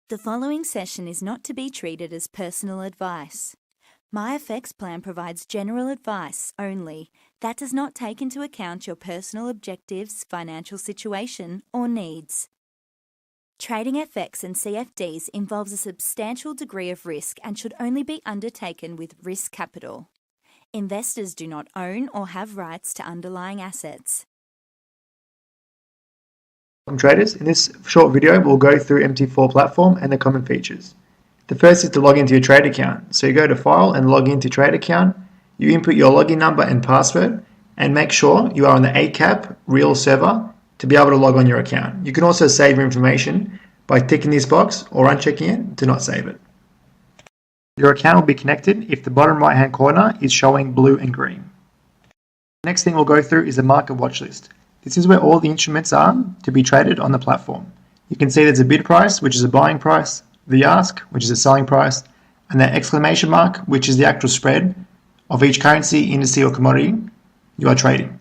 The following session is not to be treated as personal advice. MyFX Plan provides general advice only. That does not take into account your personal objectives, financial situation, or needs. Trading FX and CFDs involves a substantial degree of risk and should only be undertaken with risk capital. Investors do not own or have rights to underlying assets. Traders, in this short video we'll go through MT4 Platform and the common features. The first is to log into your trade account. So you go to File and log into Trade Account, you input your login number and password, and make sure you are on the ACAP real server to be able to log on your account. You can also save your information by ticking this box or unchecking it to not save it. Your account will be connected if the bottom right hand corner is showing blue and green. The next thing we'll go through is the market watch list. This is where all the instruments are to be traded on the platform. You can see there's a bid price, which is a buying price, the ask, which is a selling price, and the exclamation mark, which is the actual spread of each currency, indice, or commodity you are trading.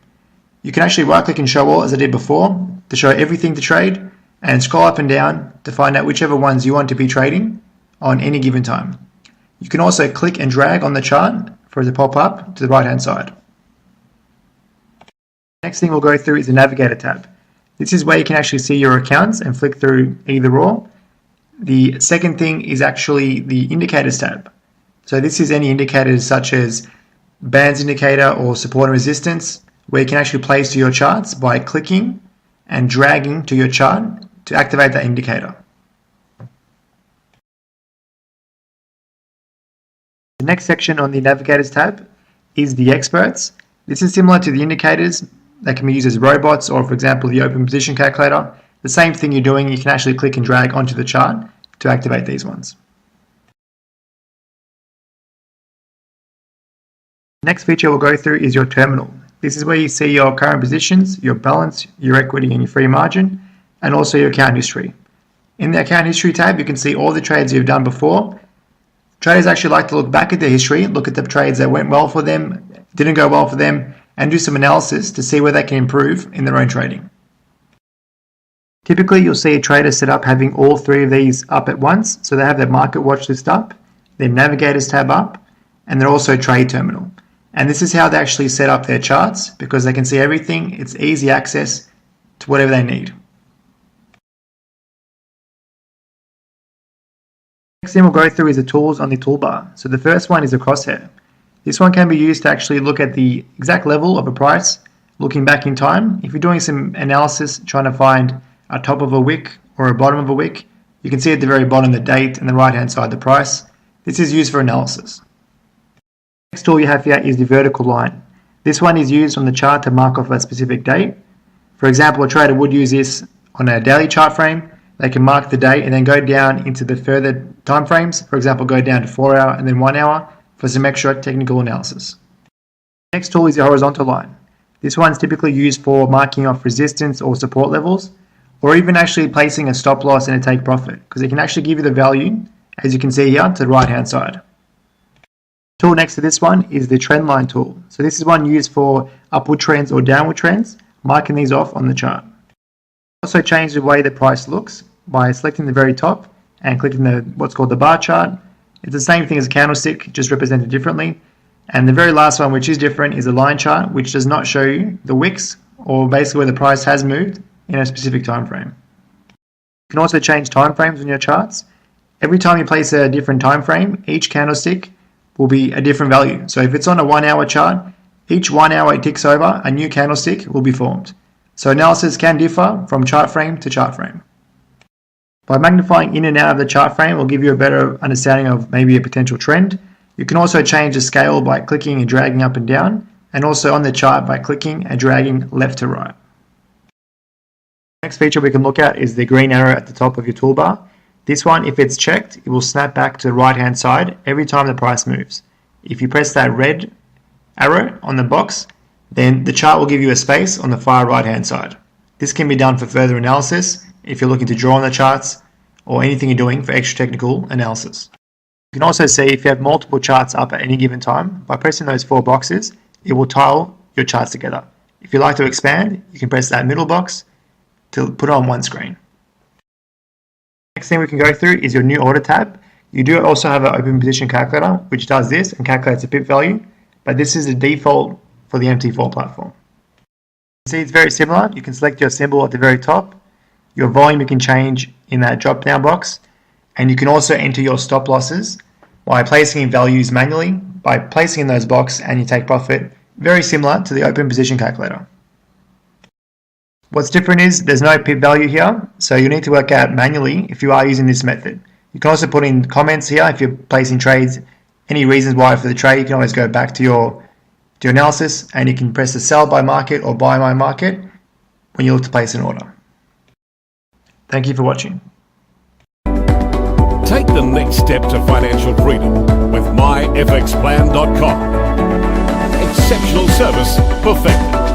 You can actually right click and show all as I did before to show everything to trade, and scroll up and down to find out whichever ones you want to be trading on any given time. You can also click and drag on the chart for it to pop up to the right hand side. Next thing we'll go through is the Navigator tab. This is where you can actually see your accounts and flick through either or. The second thing is actually the Indicators tab. So this is any indicators such as bands indicator or support and resistance, where you can actually place to your charts by clicking and dragging to your chart to activate that indicator. The next section on the Navigators tab is the Experts. This is similar to the indicators. They can be used as robots or, for example, the open position calculator. The same thing you're doing, you can actually click and drag onto the chart to activate these ones. The next feature we'll go through is your terminal. This is where you see your current positions, your balance, your equity and your free margin, and also your account history. In the account history tab, you can see all the trades you've done before. Traders actually like to look back at their history, look at the trades that went well for them, didn't go well for them, and do some analysis to see where they can improve in their own trading. Typically, you'll see a trader set up having all three of these up at once. So they have their market watch list up, their navigators tab up, and they're also trade terminal. And this is how they actually set up their charts, because they can see everything. It's easy access to whatever they need. Next thing we'll go through is the tools on the toolbar. So the first one is a crosshair. This one can be used to actually look at the exact level of a price, looking back in time. If you're doing some analysis, trying to find a top of a wick or a bottom of a wick, you can see at the very bottom the date and the right hand side the price. This is used for analysis. Next tool you have here is the vertical line. This one is used on the chart to mark off a specific date. For example, a trader would use this on a daily chart frame. They can mark the date and then go down into the further time frames. For example, go down to 4 hour and then 1 hour for some extra technical analysis. Next tool is the horizontal line. This one's typically used for marking off resistance or support levels, or even actually placing a stop loss and a take profit, because it can actually give you the value, as you can see here, to the right hand side. The tool next to this one is the trend line tool. So this is one used for upward trends or downward trends, marking these off on the chart. Also change the way the price looks by selecting the very top and clicking the what's called the bar chart. It's the same thing as a candlestick, just represented differently. And the very last one, which is different, is a line chart, which does not show you the wicks, or basically where the price has moved in a specific time frame. You can also change time frames on your charts. Every time you place a different time frame, each candlestick will be a different value. So if it's on a 1 hour chart, each 1 hour it ticks over, a new candlestick will be formed. So analysis can differ from chart frame to chart frame. By magnifying in and out of the chart frame will give you a better understanding of maybe a potential trend. You can also change the scale by clicking and dragging up and down, and also on the chart by clicking and dragging left to right. Next feature we can look at is the green arrow at the top of your toolbar. This one, if it's checked, it will snap back to the right hand side every time the price moves. If you press that red arrow on the box, then the chart will give you a space on the far right hand side. This can be done for further analysis if you're looking to draw on the charts or anything you're doing for extra technical analysis. You can also see if you have multiple charts up at any given time, by pressing those 4 boxes, it will tile your charts together. If you like to expand, you can press that middle box to put it on one screen. next thing we can go through is your new order tab. You do also have an open position calculator, which does this and calculates the pip value, but this is the default for the MT4 platform. See, it's very similar. You can select your symbol at the very top. Your volume you can change in that drop down box, and you can also enter your stop losses by placing in values manually, by placing in those boxes, and you take profit, very similar to the open position calculator. What's different is there's no pip value here, so you need to work out manually if you are using this method. You can also put in comments here if you're placing trades, any reasons why for the trade. You can always go back to your analysis, and you can press the sell by market or buy by market when you look to place an order. Thank you for watching. Take the next step to financial freedom with myfxplan.com. Exceptional service perfected.